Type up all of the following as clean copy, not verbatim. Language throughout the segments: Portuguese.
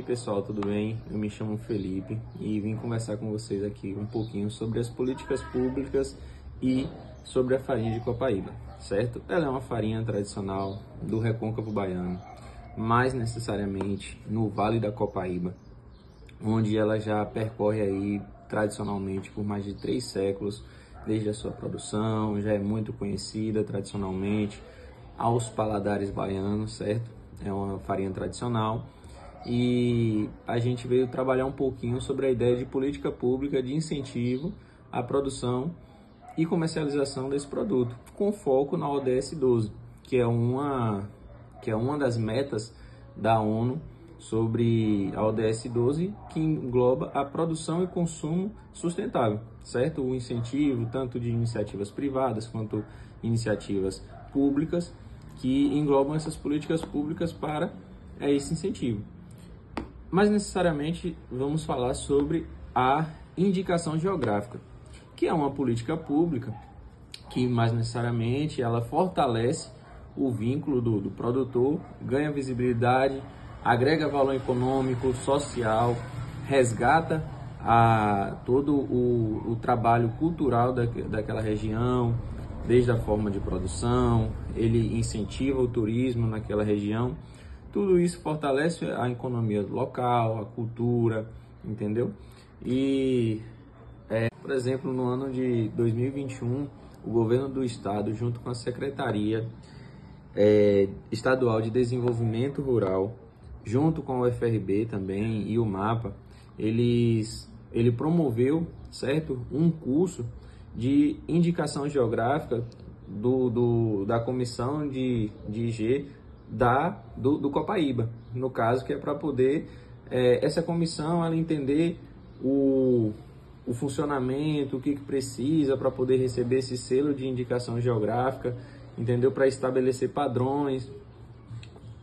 pessoal, tudo bem? Eu me chamo Felipe e vim conversar com vocês aqui um pouquinho sobre as políticas públicas e sobre a farinha de Copaíba, certo? Ela é uma farinha tradicional do Recôncavo Baiano, mais necessariamente no Vale da Copaíba, onde ela já percorre aí tradicionalmente por mais de 3 séculos, desde a sua produção, já é muito conhecida tradicionalmente aos paladares baianos, certo? É uma farinha tradicional e a gente veio trabalhar um pouquinho sobre a ideia de política pública de incentivo à produção e comercialização desse produto, com foco na ODS 12, que é uma das metas da ONU sobre a ODS 12, que engloba a produção e consumo sustentável, certo? O incentivo tanto de iniciativas privadas quanto iniciativas públicas que englobam essas políticas públicas para esse incentivo. Mas necessariamente vamos falar sobre a indicação geográfica, que é uma política pública que mais necessariamente ela fortalece o vínculo do produtor, ganha visibilidade, agrega valor econômico, social, resgata todo o trabalho cultural daquela região, desde a forma de produção, ele incentiva o turismo naquela região. Tudo isso fortalece a economia local, a cultura, entendeu? E, por exemplo, no ano de 2021, o governo do estado, junto com a Secretaria Estadual de Desenvolvimento Rural, junto com o UFRB também e o MAPA, ele promoveu, certo, um curso de indicação geográfica da comissão de IG do Copaíba, no caso, que é para poder essa comissão ela entender o funcionamento, o que precisa para poder receber esse selo de indicação geográfica, entendeu? Para estabelecer padrões,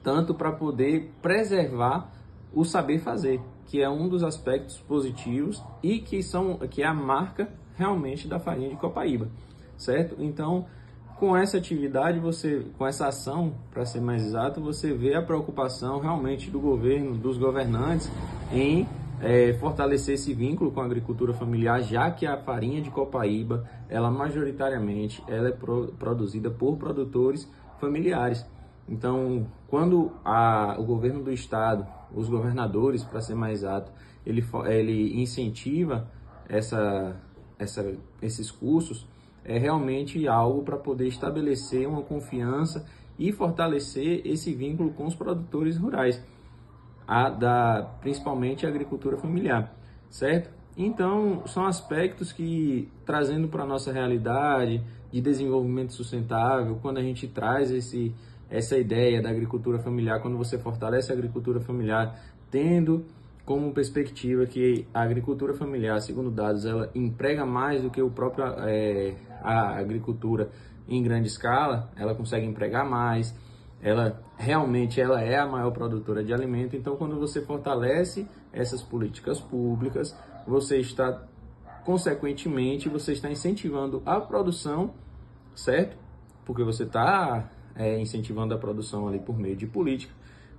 tanto para poder preservar o saber fazer, que é um dos aspectos positivos e que é a marca realmente da farinha de Copaíba, certo? Então, com essa atividade, com essa ação, para ser mais exato, você vê a preocupação realmente do governo, dos governantes, em fortalecer esse vínculo com a agricultura familiar, já que a farinha de Copaíba, ela majoritariamente ela é produzida por produtores familiares. Então, quando o governo do estado, os governadores, para ser mais exato, ele incentiva esses cursos, é realmente algo para poder estabelecer uma confiança e fortalecer esse vínculo com os produtores rurais, principalmente a agricultura familiar, certo? Então, são aspectos que, trazendo para a nossa realidade de desenvolvimento sustentável, quando a gente traz essa ideia da agricultura familiar, quando você fortalece a agricultura familiar, tendo como perspectiva que a agricultura familiar, segundo dados, ela emprega mais do que a agricultura em grande escala, ela consegue empregar mais, ela realmente é a maior produtora de alimento. Então, quando você fortalece essas políticas públicas, consequentemente, você está incentivando a produção, certo? Porque você está incentivando a produção ali por meio de política.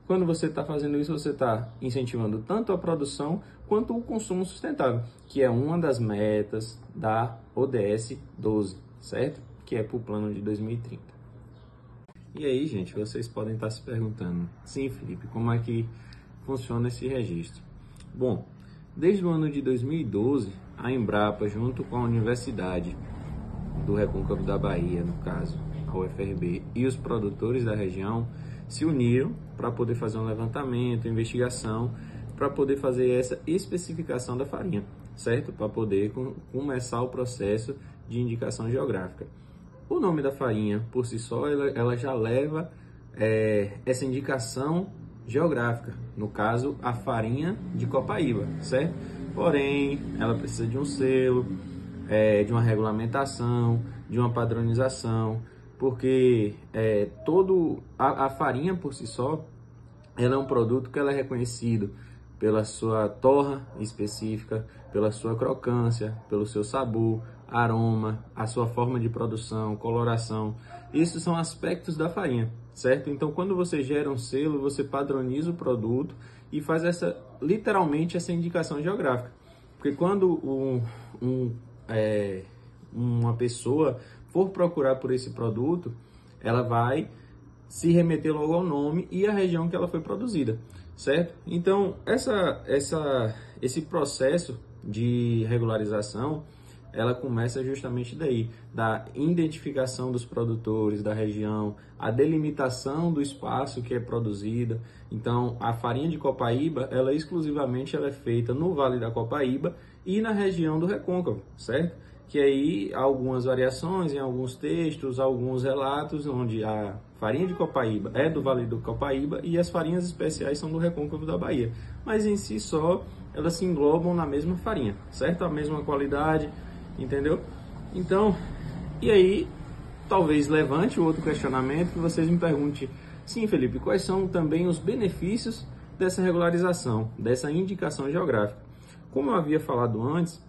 Quando você está fazendo isso, você está incentivando tanto a produção quanto o consumo sustentável, que é uma das metas da ODS 12, certo? Que é para o plano de 2030. E aí, gente, vocês podem estar se perguntando, sim, Felipe, como é que funciona esse registro? Bom, desde o ano de 2012, a Embrapa, junto com a Universidade do Recôncavo da Bahia, no caso, a UFRB, e os produtores da região, se uniram para poder fazer um levantamento, investigação, para poder fazer essa especificação da farinha, certo? Para poder começar o processo de indicação geográfica. O nome da farinha, por si só, ela já leva essa indicação geográfica, no caso, a farinha de Copaíba, certo? Porém, ela precisa de um selo, de uma regulamentação, de uma padronização, porque a farinha por si só, ela é um produto que ela é reconhecido pela sua torra específica, pela sua crocância, pelo seu sabor, aroma, a sua forma de produção, coloração. Isso são aspectos da farinha, certo? Então, quando você gera um selo, você padroniza o produto e faz literalmente essa indicação geográfica. Porque quando uma pessoa for procurar por esse produto, ela vai se remeter logo ao nome e à região que ela foi produzida, certo? Então, esse processo de regularização, ela começa justamente daí, da identificação dos produtores da região, a delimitação do espaço que é produzida. Então, a farinha de Copaíba, ela exclusivamente ela é feita no Vale da Copaíba e na região do Recôncavo, certo? Que aí há algumas variações em alguns textos, alguns relatos, onde a farinha de Copaíba é do Vale do Copaíba e as farinhas especiais são do Recôncavo da Bahia. Mas em si só, elas se englobam na mesma farinha, certo? A mesma qualidade, entendeu? Então, e aí, talvez levante outro questionamento que vocês me perguntem, sim, Felipe, quais são também os benefícios dessa regularização, dessa indicação geográfica? Como eu havia falado antes,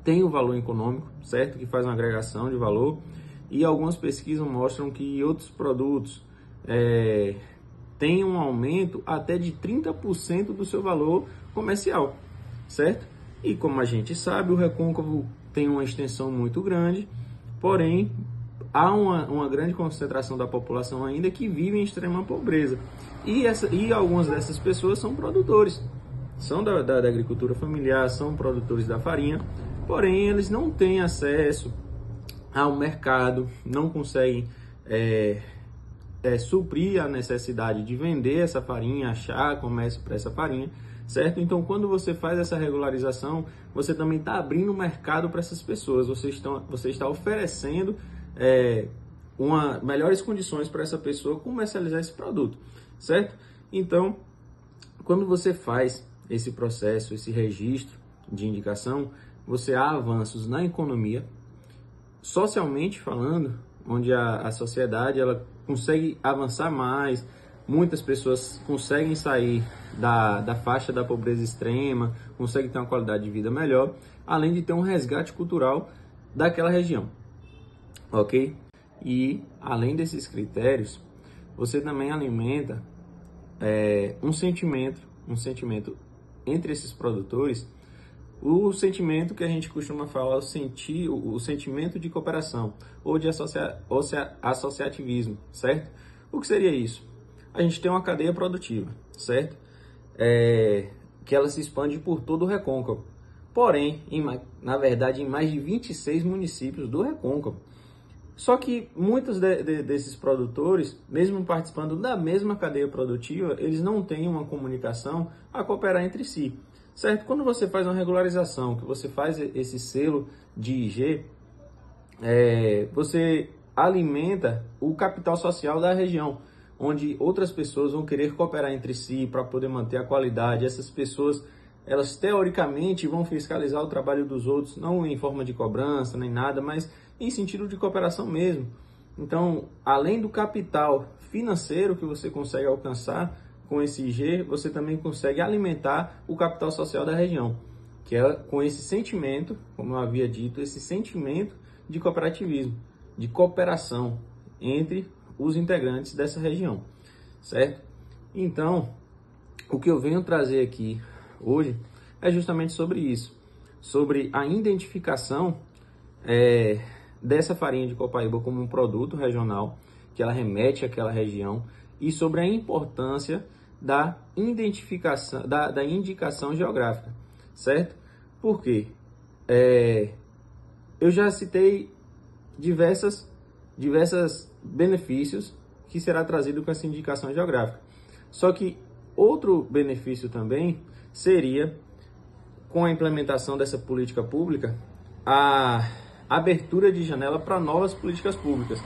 tem o valor econômico, certo? Que faz uma agregação de valor, e algumas pesquisas mostram que outros produtos têm um aumento até de 30% do seu valor comercial, certo? E como a gente sabe, o Recôncavo tem uma extensão muito grande, porém há uma grande concentração da população ainda que vive em extrema pobreza, e algumas dessas pessoas são produtores, são da agricultura familiar, são produtores da farinha, porém eles não têm acesso ao mercado, não conseguem suprir a necessidade de vender essa farinha, achar comércio para essa farinha, certo? Então, quando você faz essa regularização, você também está abrindo o mercado para essas pessoas, você está oferecendo melhores condições para essa pessoa comercializar esse produto, certo? Então, quando você faz esse processo, esse registro de indicação, você há avanços na economia, socialmente falando, onde a sociedade ela consegue avançar mais, muitas pessoas conseguem sair da faixa da pobreza extrema, conseguem ter uma qualidade de vida melhor, além de ter um resgate cultural daquela região, ok? E além desses critérios, você também alimenta um sentimento entre esses produtores, o sentimento que a gente costuma falar, o sentimento de cooperação ou de associativismo, certo? O que seria isso? A gente tem uma cadeia produtiva, certo? Que ela se expande por todo o Recôncavo. Porém, na verdade, em mais de 26 municípios do Recôncavo. Só que muitos desses produtores, mesmo participando da mesma cadeia produtiva, eles não têm uma comunicação a cooperar entre si, certo? Quando você faz uma regularização, que você faz esse selo de IG, você alimenta o capital social da região, onde outras pessoas vão querer cooperar entre si para poder manter a qualidade. Essas pessoas, elas teoricamente vão fiscalizar o trabalho dos outros, não em forma de cobrança nem nada, mas em sentido de cooperação mesmo. Então, além do capital financeiro que você consegue alcançar com esse IG, você também consegue alimentar o capital social da região, que é com esse sentimento, como eu havia dito, esse sentimento de cooperativismo, de cooperação entre os integrantes dessa região, certo? Então, o que eu venho trazer aqui hoje é justamente sobre isso, sobre a identificação dessa farinha de Copaíba como um produto regional, que ela remete àquela região, e sobre a importância da identificação, da indicação geográfica, certo? Por quê? Eu já citei diversos benefícios que será trazido com essa indicação geográfica. Só que outro benefício também seria, com a implementação dessa política pública, a abertura de janela para novas políticas públicas,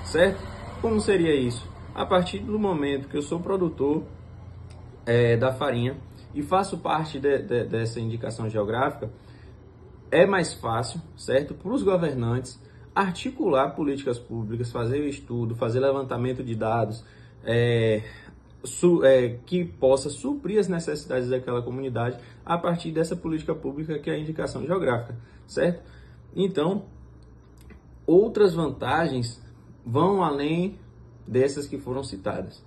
certo? Como seria isso? A partir do momento que eu sou produtor da farinha e faço parte dessa indicação geográfica, é mais fácil, certo, para os governantes articular políticas públicas, fazer o estudo, fazer levantamento de dados que possa suprir as necessidades daquela comunidade a partir dessa política pública que é a indicação geográfica, certo? Então, outras vantagens vão além dessas que foram citadas.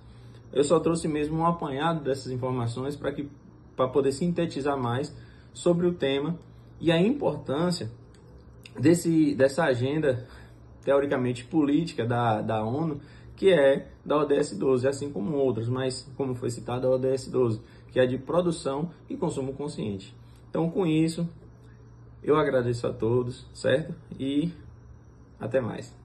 Eu só trouxe mesmo um apanhado dessas informações para poder sintetizar mais sobre o tema e a importância dessa agenda teoricamente política da ONU, que é da ODS 12, assim como outras, mas como foi citado a ODS 12, que é de produção e consumo consciente. Então, com isso, eu agradeço a todos, certo? E até mais.